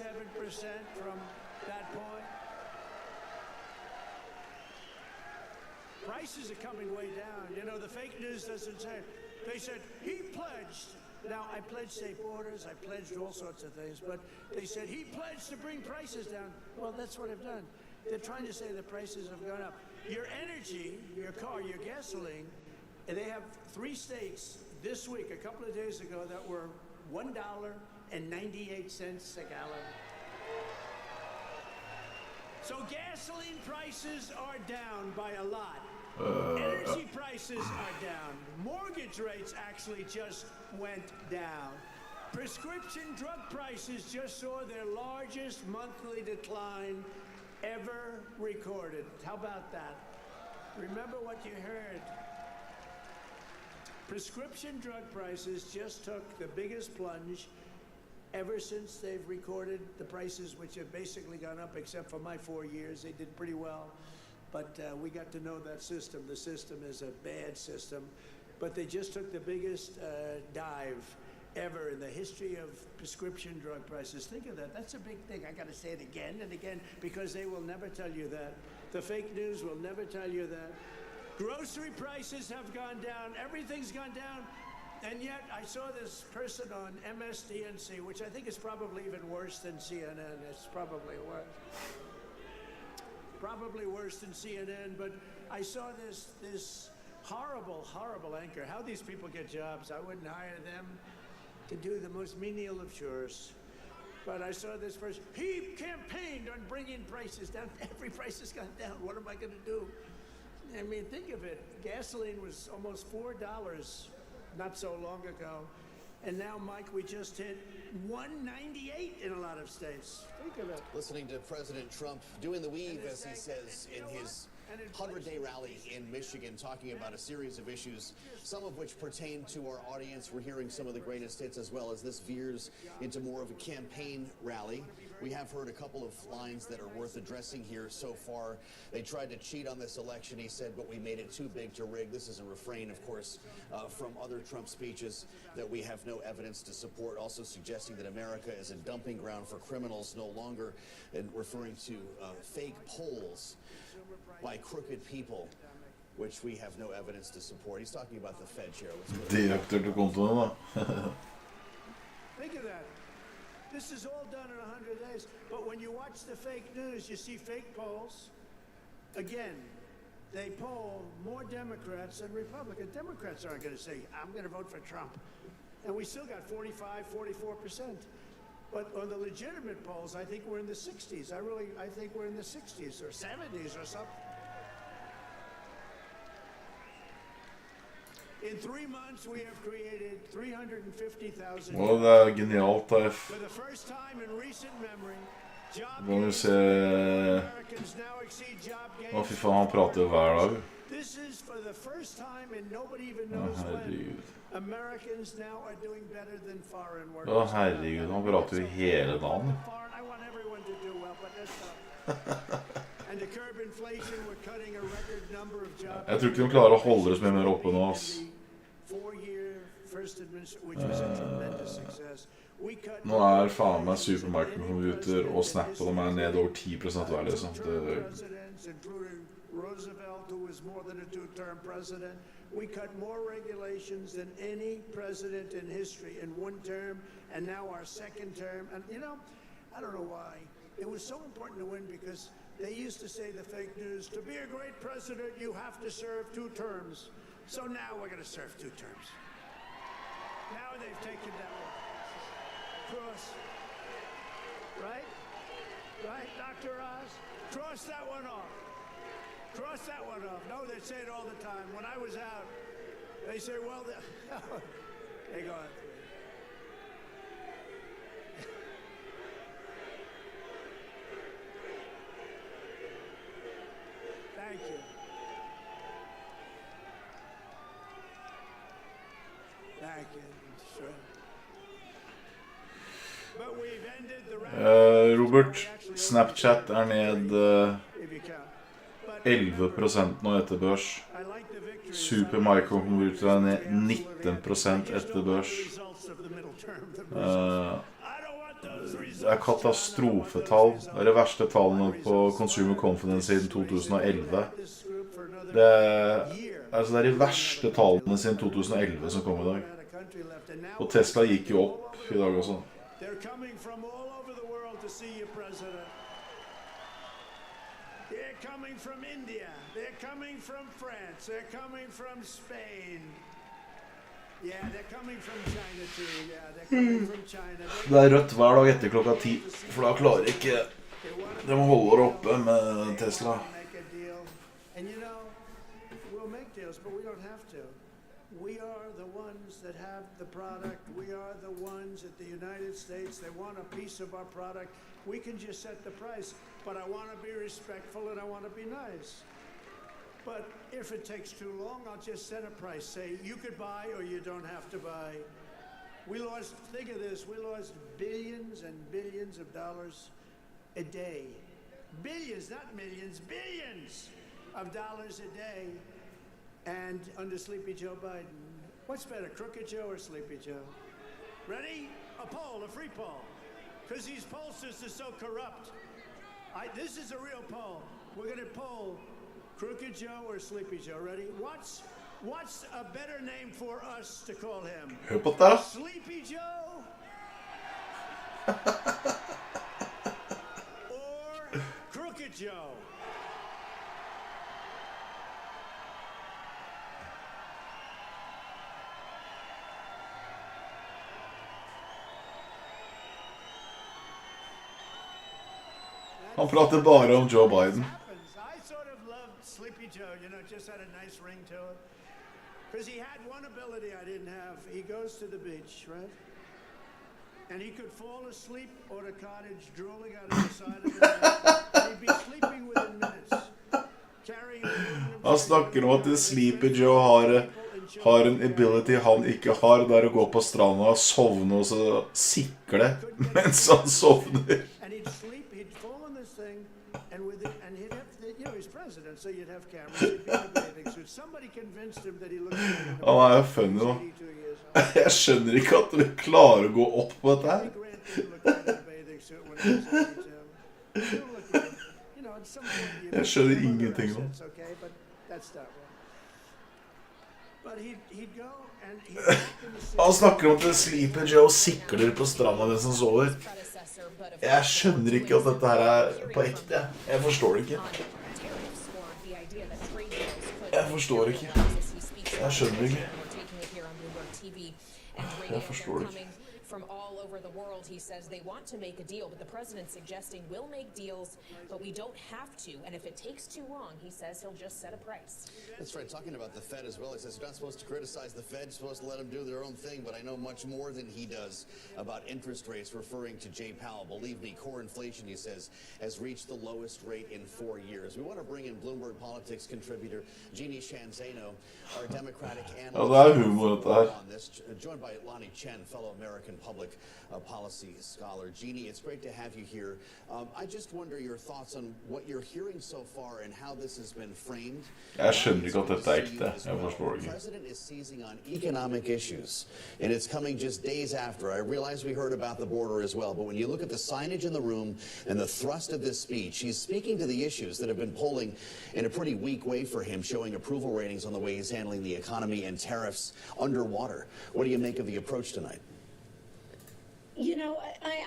from that point. Prices are coming way down. You know, the fake news doesn't say. They said, he pledged. Now, I pledged safe borders. I pledged all sorts of things. But they said, he pledged to bring prices down. Well, that's what I've done. They're trying to say the prices have gone up. Your energy, your car, your gasoline, and they have 3 states this week, a couple of days ago, that were $1.98 a gallon. So gasoline prices are down by a lot. Energy prices are down. Mortgage rates actually just went down. Prescription drug prices just saw their largest monthly decline ever recorded. How about that? Remember what you heard. Prescription drug prices just took the biggest plunge ever since they've recorded the prices, which have basically gone up, except for my 4 years. They did pretty well. But we got to know that system. The system is a bad system. But they just took the biggest dive ever in the history of prescription drug prices. Think of that. That's a big thing. I got to say it again and again because they will never tell you that. The fake news will never tell you that. Grocery prices have gone down. Everything's gone down. And yet I saw this person on MSDNC, which I think is probably even worse than CNN. It's probably worse. Probably worse than CNN. But I saw this horrible, horrible anchor. How these people get jobs. I wouldn't hire them to do the most menial of chores. But I saw this person. He campaigned on bringing prices down. Every price has gone down. What am I going to do? I mean, think of it. Gasoline was almost $4 not so long ago. And now, Mike, we just hit $1.98 in a lot of states. Think of it. Listening to President Trump doing the weave, as he says in his 100-day rally in Michigan, talking about a series of issues, some of which pertain to our audience. We're hearing some of the greatest hits as well as this veers into more of a campaign rally. We have heard a couple of lines that are worth addressing here so far. They tried to cheat on this election, he said, but we made it too big to rig. This is a refrain, of course, from other Trump speeches that we have no evidence to support, also suggesting that America is a dumping ground for criminals no longer, and referring to fake polls by crooked people, which we have no evidence to support. He's talking about the Fed chair. Direktør til kontoen, da. Think of that. This is all done in 100 days. But when you watch the fake news, you see fake polls. Again, they poll more Democrats than Republicans. Democrats aren't going to say, I'm going to vote for Trump. And we still got 45, 44%. But on the legitimate polls, I think we're in the 60s. I think we're in the 60s or 70s or something. In 3 months, we have created 350,000 Og det er genialt, da. For the first time in recent memory, job Kan du gains se... Americans now exceed job gains. Å, fy faen, han prater jo hver dag. This is for the first time, and nobody even knows when. Herregud. Americans now are doing better than foreign workers. Å, herregud, han prater jo hele dagen. I want everyone to do well, but that's not. And to curb inflation, we're cutting a record number of jobs. Jeg tror ikke de klarer å holde det så mye mer oppe nå, ass. 4-year first administration, which was a tremendous success. Nå er faen meg Supermicro-computer og Snap og de er ned over 10% hver, liksom. Including Roosevelt, who was more than a two-term president. We cut more regulations than any president in history in one term, and now our second term. And you know, I don't know why. It was so important to win because they used to say the fake news, to be a great president, you have to serve 2 terms. So now we're going to serve 2 terms. Now they've taken that one. Cross. Right? Right, Dr. Oz? Cross that one off. Cross that one off. No, they say it all the time. When I was out, they say, well, they go on. Thank you. Thank you. Sure. But we've ended the Robert, Snapchat er ned 11% nå etter børs. Supermicro-computer er ned 19% etter børs. Det er katastrofetall. Det er de verste tallene på Consumer Confidence siden 2011. Det er de verste tallene siden 2011 som kom i dag. Og Tesla gikk jo opp i dag også. They're coming from all over the world to see you, President. They're coming from India. They're coming from France. They're coming from Spain. Yeah, they're coming from China too. Yeah, they're coming from China. Det er rødt hver dag etter klokka 10, for da klarer ikke de holder oppe med Tesla. And you know, we'll make deals, but we don't have to. We are the ones that have the product. We are the ones at the United States. They want a piece of our product. We can just set the price, but I want to be respectful and I want to be nice. But if it takes too long, I'll just set a price. Say, you could buy or you don't have to buy. We lost, think of this, we lost billions and billions of dollars a day. Billions, not millions, billions of dollars a day. And under Sleepy Joe Biden. What's better, Crooked Joe or Sleepy Joe? Ready? A poll, a free poll. Because these pollsters are so corrupt. This is a real poll. We're going to poll Crooked Joe or Sleepy Joe. Ready? What's a better name for us to call him? Hør på det. Sleepy Joe? Or Crooked Joe? Han prater bare om Joe Biden. I sort of loved Sleepy Joe, you know, just had a nice ring to it. Because he had one ability I didn't have. He goes to the beach, right? And he could fall asleep on a cottage drooling out of the side of his head. He'd be sleeping within minutes. Han snakker om at Sleepy Joe har en ability han ikke har. Det er å gå på stranda og sovne og så sikle mens han sovner. Han er jo funny da. Jeg skjønner ikke at vi klarer å gå opp på dette her. Jeg skjønner ingenting nå. Han snakker om at Sleepy Joe sikler på stranda mens han sover. Jeg skjønner ikke at dette her er på ekte. Jeg forstår det ikke. Jeg forstår ikke. Jeg skjønner ikke. and radio. förstår They're det. coming from all over the world. He says they want to make a deal, but the president's suggesting we'll make deals, but we don't have to. And if it takes too long, he says he'll just set a price. That's right. Talking about the Fed as well, he says you're not supposed to criticize the Fed, you're supposed to let them do their own thing, but I know much more than he does about interest rates, referring to Jay Powell. Believe me, core inflation, he says, has reached the lowest rate in 4 years. We want to bring in Bloomberg Politics contributor Jeannie Shanzano, our Democratic analyst det är humor det här. on this, joined by Lonnie Chen, fellow American public policy scholar. Jeannie, it's great to have you here. I just wonder your thoughts on what you're hearing so far and how this has been framed. Jag känner ju att detta är äkta. Jag förstår The inte. president is seizing on economic issues, and it's coming just days after. I realize we heard about the border as well, but when you look at the signage in the room and the thrust of this speech, he's speaking to the issues that have been polling in a pretty weak way for him, showing approval ratings on the way he's handling the economy and tariffs underwater. What do you make of the approach tonight? You know,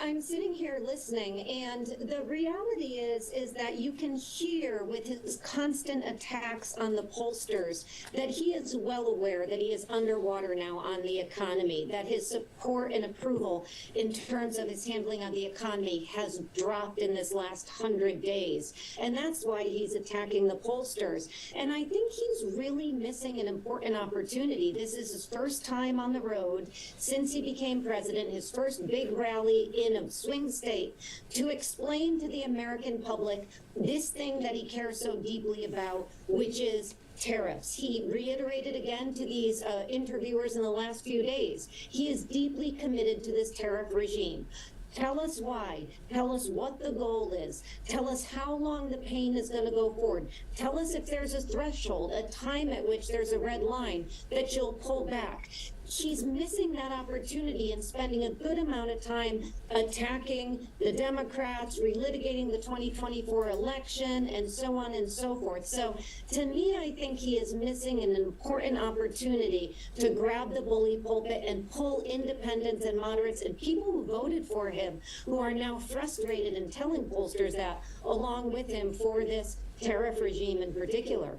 I'm sitting here listening, and the reality is that you can hear with his constant attacks on the pollsters that he is well aware that he is underwater now on the economy, that his support and approval in terms of his handling of the economy has dropped in this last 100 days. And that's why he's attacking the pollsters. And I think he's really missing an important opportunity. This is his first time on the road since he became president, his first big rally in a swing state, to explain to the American public this thing that he cares so deeply about, which is tariffs. He reiterated again to these interviewers in the last few days. He is deeply committed to this tariff regime. Tell us why. Tell us what the goal is. Tell us how long the pain is going to go forward. Tell us if there's a threshold, a time at which there's a red line that you'll pull back. He's missing that opportunity and spending a good amount of time attacking the Democrats, relitigating the 2024 election, and so on and so forth. So to me, I think he is missing an important opportunity to grab the bully pulpit and pull independents and moderates and people who voted for him, who are now frustrated and telling pollsters that, along with him, for this tariff regime in particular.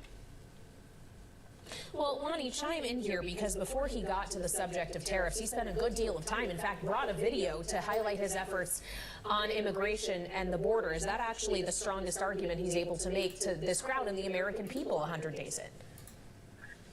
Well, Lonnie, chime in here, because before he got to the subject of tariffs, he spent a good deal of time, in fact, brought a video to highlight his efforts on immigration and the border. Is that actually the strongest argument he's able to make to this crowd and the American people 100 days in?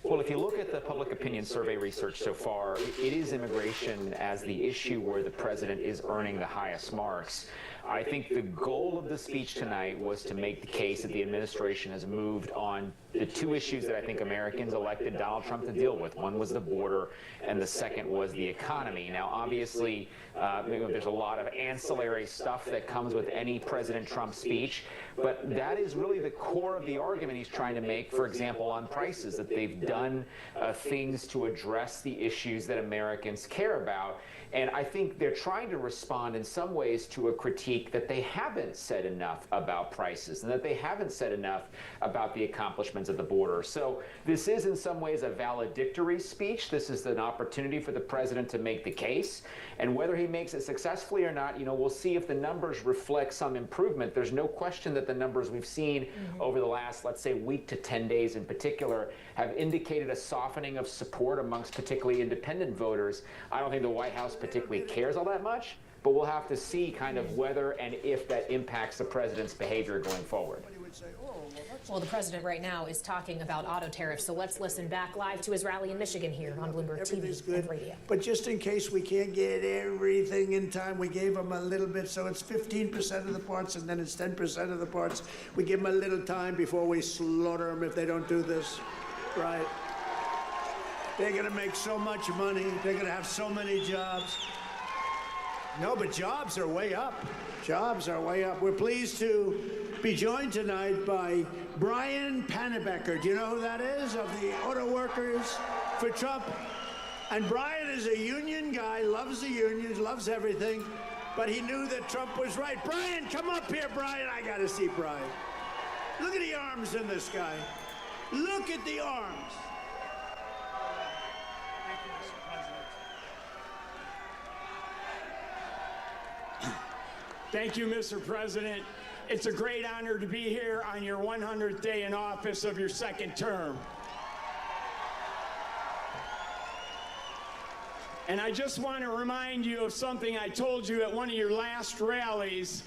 Well, if you look at the public opinion survey research so far, it is immigration as the issue where the president is earning the highest marks. I think the goal of the speech tonight was to make the case that the administration has moved on the two issues that I think Americans elected Donald Trump to deal with. One was the border, and the second was the economy. Now, obviously, there's a lot of ancillary stuff that comes with any President Trump speech, but that is really the core of the argument he's trying to make, for example, on prices, that they've done things to address the issues that Americans care about. And I think they're trying to respond in some ways to a critique that they haven't said enough about prices and that they haven't said enough about the accomplishments of the border. So this is in some ways a valedictory speech. This is an opportunity for the president to make the case. And whether he makes it successfully or not, we'll see if the numbers reflect some improvement. There's no question that the numbers we've seen over the last, let's say, week to 10 days in particular have indicated a softening of support amongst particularly independent voters. I don't think the White House particularly cares all that much, but we'll have to see kind of whether and if that impacts the president's behavior going forward. Well, the president right now is talking about auto tariffs, so let's listen back live to his rally in Michigan here on Bloomberg TV and radio. But just in case we can't get everything in time, we gave them a little bit, so it's 15% of the parts and then it's 10% of the parts. We give them a little time before we slaughter them if they don't do this right. They're going to make so much money. They're going to have so many jobs. No, but jobs are way up. Jobs are way up. We're pleased to be joined tonight by Brian Panebecker. Do you know who that is? Of the auto workers for Trump. And Brian is a union guy, loves the unions, loves everything, but he knew that Trump was right. Brian, come up here, Brian. I got to see Brian. Look at the arms in this guy. Look at the arms. Thank you, Mr. President. It's a great honor to be here on your 100th day in office of your second term. And I just want to remind you of something I told you at one of your last rallies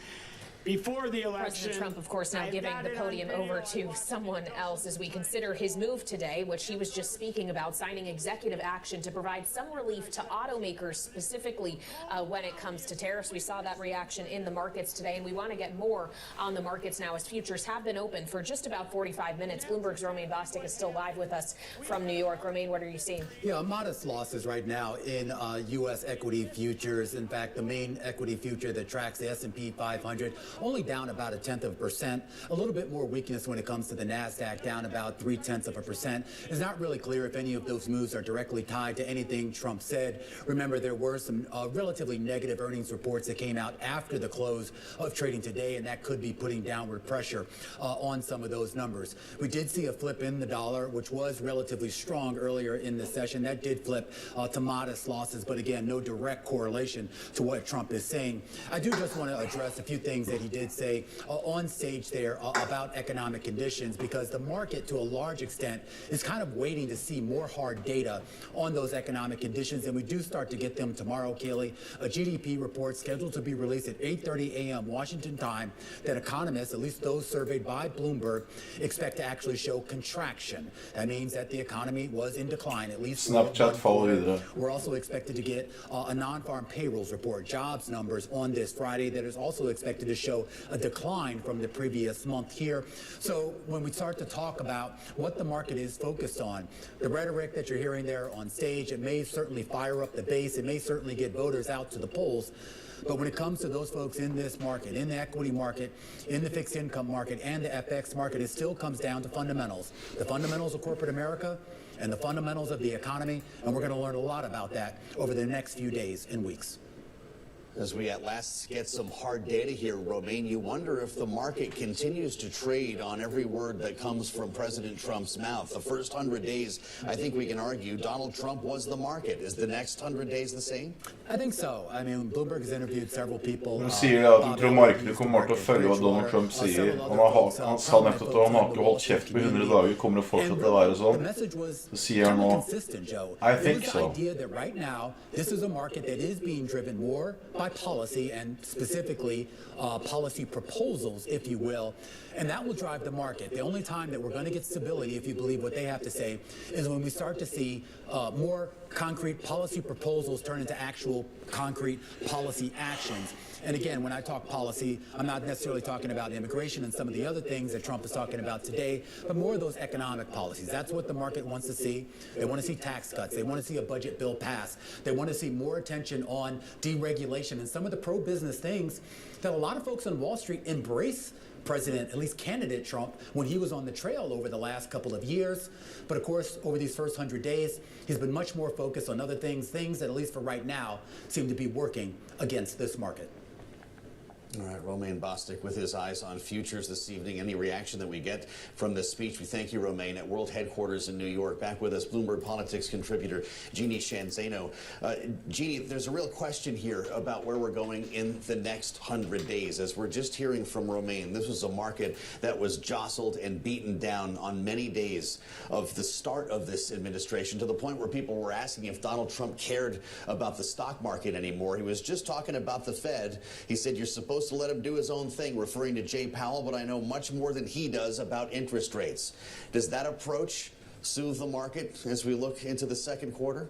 before the election. President Trump, of course, now giving the podium over to someone else as we consider his move today, which he was just speaking about, signing executive action to provide some relief to automakers, specifically when it comes to tariffs. We saw that reaction in the markets today, and we want to get more on the markets now as futures have been open for just about 45 minutes. Bloomberg's Romaine Bostick is still live with us from New York. Romaine, what are you seeing? Yeah, modest losses right now in U.S. equity futures. In fact, the main equity future that tracks the S&P 500 only down about 0.1%. A little bit more weakness when it comes to the NASDAQ, down about 0.3%. It's not really clear if any of those moves are directly tied to anything Trump said. Remember, there were some relatively negative earnings reports that came out after the close of trading today, and that could be putting downward pressure on some of those numbers. We did see a flip in the dollar, which was relatively strong earlier in the session. That did flip to modest losses, but again, no direct correlation to what Trump is saying. I do just want to address a few things that he did say on stage there about economic conditions, because the market to a large extent is kind of waiting to see more hard data on those economic conditions, and we do start to get them tomorrow, Kaylee. A GDP report scheduled to be released at 8:30 a.m. Washington time that economists, at least those surveyed by Bloomberg, expect to actually show contraction. That means that the economy was in decline, at least. Snapchat faller videre. We're also expected to get a non-farm payrolls report, jobs numbers on this Friday that is also expected to show a decline from the previous month here. So when we start to talk about what the market is focused on, the rhetoric that you're hearing there on stage, it may certainly fire up the base. It may certainly get voters out to the polls. But when it comes to those folks in this market, in the equity market, in the fixed income market, and the FX market, it still comes down to fundamentals. The fundamentals of corporate America and the fundamentals of the economy. And we're going to learn a lot about that over the next few days and weeks. As we at last get some hard data here, Romaine, you wonder if the market continues to trade on every word that comes from President Trump's mouth. The first 100 days, I think we can argue, Donald Trump was the market. Is the next 100 days the same? I think so. I mean, Bloomberg has interviewed several people. De sier at de tror markedet kommer til å følge hva Donald Trump sier. Han sa nettopp at han har ikke holdt kjeft på 100 dager. Kommer det fortsatt til å være sånn? Så sier han nå, I think so. The idea that right now, this is a market that is being driven more by policy and specifically policy proposals, if you will, and that will drive the market. The only time that we're going to get stability, if you believe what they have to say, is when we start to see more concrete policy proposals turn into actual concrete policy actions. And again, when I talk policy, I'm not necessarily talking about immigration and some of the other things that Trump is talking about today, but more of those economic policies. That's what the market wants to see. They want to see tax cuts. They want to see a budget bill pass. They want to see more attention on deregulation and some of the pro-business things that a lot of folks on Wall Street embrace President, at least candidate Trump, when he was on the trail over the last couple of years. But of course, over these first 100 days, he's been much more focused on other things that, at least for right now, seem to be working against this market. All right, Romaine Bostick with his eyes on futures this evening. Any reaction that we get from this speech, we thank you, Romaine, at World Headquarters in New York. Back with us, Bloomberg Politics contributor Jeannie Sheehan Zaino. Jeannie, there's a real question here about where we're going in the next 100 days. As we're just hearing from Romaine, this was a market that was jostled and beaten down on many days of the start of this administration, to the point where people were asking if Donald Trump cared about the stock market anymore. He was just talking about the Fed. He said, you're supposed to let him do his own thing, referring to Jay Powell, but I know much more than he does about interest rates. Does that approach soothe the market as we look into the second quarter?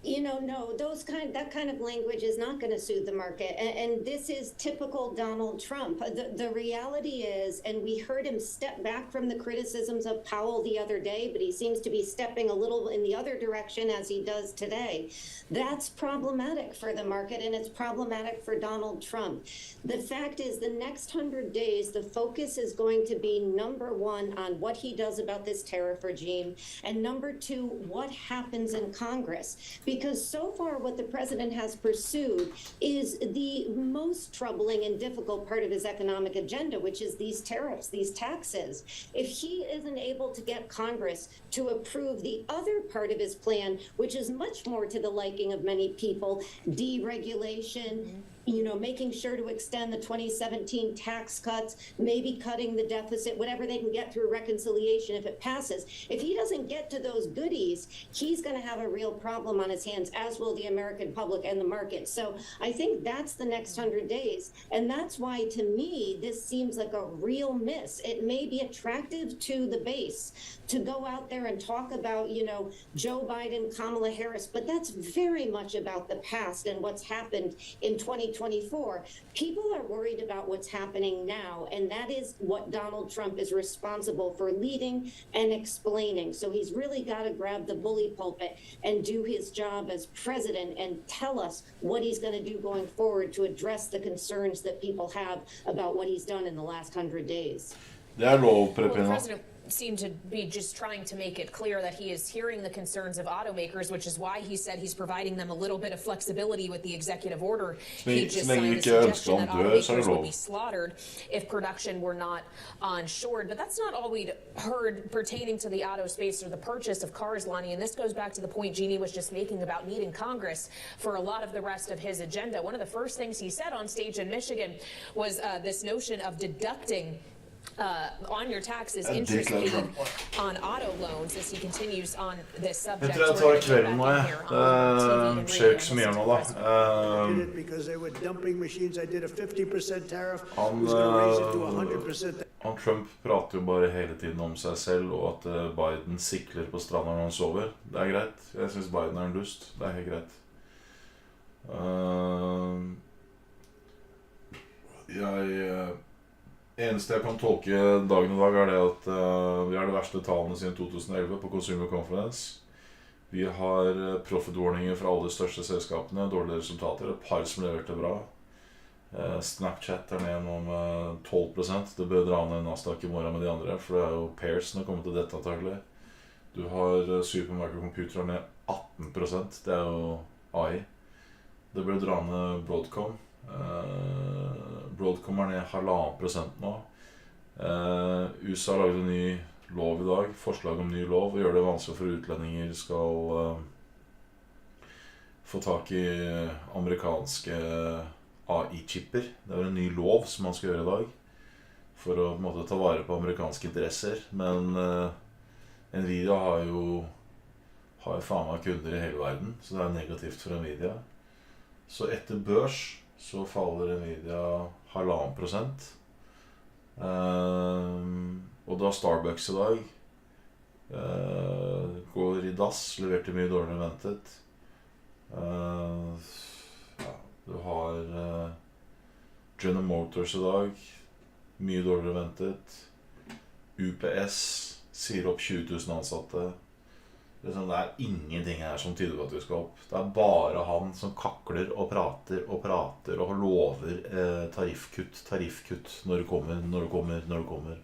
You know, no, that kind of language is not going to soothe the market. And this is typical Donald Trump. The reality is, and we heard him step back from the criticisms of Powell the other day, but he seems to be stepping a little in the other direction as he does today. That's problematic for the market, and it's problematic for Donald Trump. The fact is, the next 100 days, the focus is going to be, number one, on what he does about this tariff regime, and number two, what happens in Congress. Because so far what the president has pursued is the most troubling and difficult part of his economic agenda, which is these tariffs, these taxes. If he isn't able to get Congress to approve the other part of his plan, which is much more to the liking of many people, deregulation, making sure to extend the 2017 tax cuts, maybe cutting the deficit, whatever they can get through reconciliation if it passes. If he doesn't get to those goodies, he's going to have a real problem on his hands, as will the American public and the market. So I think that's the next 100 days. And that's why, to me, this seems like a real miss. It may be attractive to the base to go out there and talk about, Joe Biden, Kamala Harris, but that's very much about the past and what's happened in 2024. People are worried about what's happening now, and that is what Donald Trump is responsible for leading and explaining. So he's really got to grab the bully pulpit and do his job as president and tell us what he's going to do going forward to address the concerns that people have about what he's done in the last 100 days. Det lov, Well, the president seemed to be just trying to make it clear that he is hearing the concerns of automakers, which is why he said he's providing them a little bit of flexibility with the executive order. He just signed a suggestion that automakers would be slaughtered if production were not onshored. But that's not all we'd heard pertaining to the auto space or the purchase of cars, Lonnie. And this goes back to the point Jeannie was just making about needing Congress for a lot of the rest of his agenda. One of the first things he said on stage in Michigan was this notion of deducting on your taxes interest paid on auto loans as he continues on this subject. Jeg tror jeg tar kvelden nå, jeg. Skjer ikke så mye nå, da. Han Trump prater jo bare hele tiden om seg selv, og at Biden sikler på stranda når han sover. Det er greit. Jeg synes Biden er en dust. Det er helt greit. Eneste jeg kan tolke dagen i dag er det at vi har de verste tallene siden 2011 på Consumer Confidence. Vi har profit-warninger fra alle de største selskapene, dårlige resultater, et par som leverte bra. Snapchat er ned nå med 12%. Det bør dra ned Nasdaq i morgen med de andre, for det er jo pairs som har kommet til dette antagelig. Du har Supermicro-computere ned 18%, det er jo AI. Det bør dra ned Broadcom. Broadcom er ned 1,5% nå. USA har laget en ny lov i dag, forslag om ny lov, og gjør det vanskelig for utlendinger skal få tak i amerikanske AI-chipper. Det er en ny lov som man skal gjøre i dag, for å på en måte ta vare på amerikanske interesser. Men Nvidia har jo faen meg kunder i hele verden, så det er negativt for Nvidia. Så etter børs så faller Nvidia 1,5%. Og da Starbucks i dag går i dass, leverte mye dårligere enn ventet. Du har General Motors i dag, mye dårligere enn ventet. UPS sier opp 20 000 ansatte. Det er ingenting her som tyder på at vi skal opp. Det er bare han som kakler og prater og lover tariffkutt når det kommer.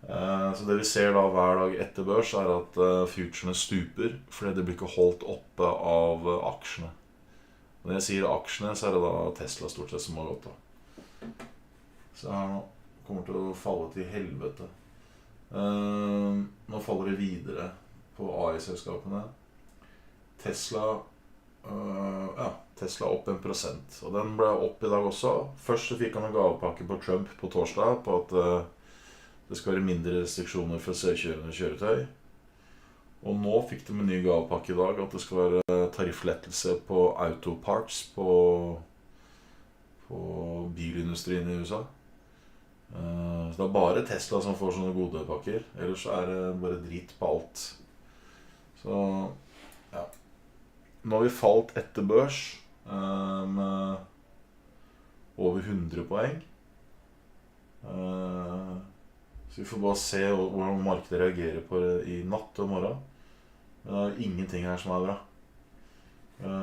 Så det vi ser da hver dag etter børs er at futurene stuper, fordi det blir ikke holdt oppe av aksjene. Når jeg sier aksjene, så er det da Tesla stort sett som har gått da. Så her nå kommer til å falle til helvete. Nå faller det videre på AI-selskapene. Tesla opp 1%, og den ble opp i dag også. Først så fikk han en gavepakke på Trump på torsdag på at det skal være mindre restriksjoner for selvkjørende kjøretøy. Og nå fikk de en ny gavepakke i dag, at det skal være tarifflettelse på autoparts på bilindustrien i USA. Så det er bare Tesla som får sånne gode pakker, ellers er det bare drit på alt. Så, ja. Nå har vi falt etter børs med over 100 poeng. Så vi får bare se hvordan markedet reagerer på det i natt og morgen. Men det er ingenting her som er bra.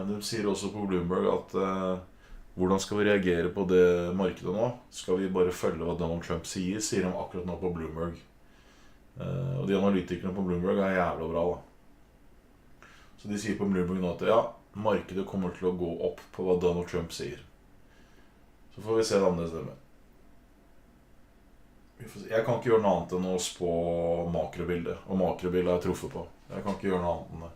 De sier også på Bloomberg at hvordan skal vi reagere på det markedet nå? Skal vi bare følge hva Donald Trump sier de akkurat nå på Bloomberg. Og de analytikerne på Bloomberg er jævla bra da. Så de sier på Bloomberg nå at ja, markedet kommer til å gå opp på hva Donald Trump sier. Så får vi se om det stemmer. Jeg kan ikke gjøre noe annet enn å spå makrobildet, og makrobildet har jeg truffet på. Jeg kan ikke gjøre noe annet enn det.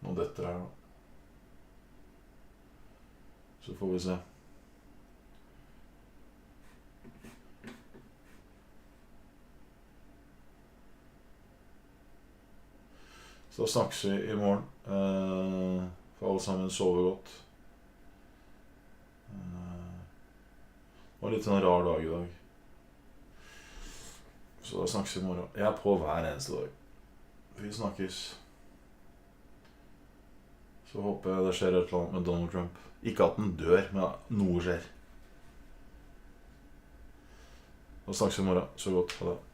Nå detter her da. Så får vi se. Så da snakkes vi i morgen. For alle sammen sover godt. Det var litt sånn rar dag i dag. Så da snakkes vi i morgen. Jeg på hver eneste dag. Vi snakkes. Så håper jeg det skjer et eller annet med Donald Trump. Ikke at den dør, men at noe skjer. Da snakkes vi i morgen. Så godt. Ha det.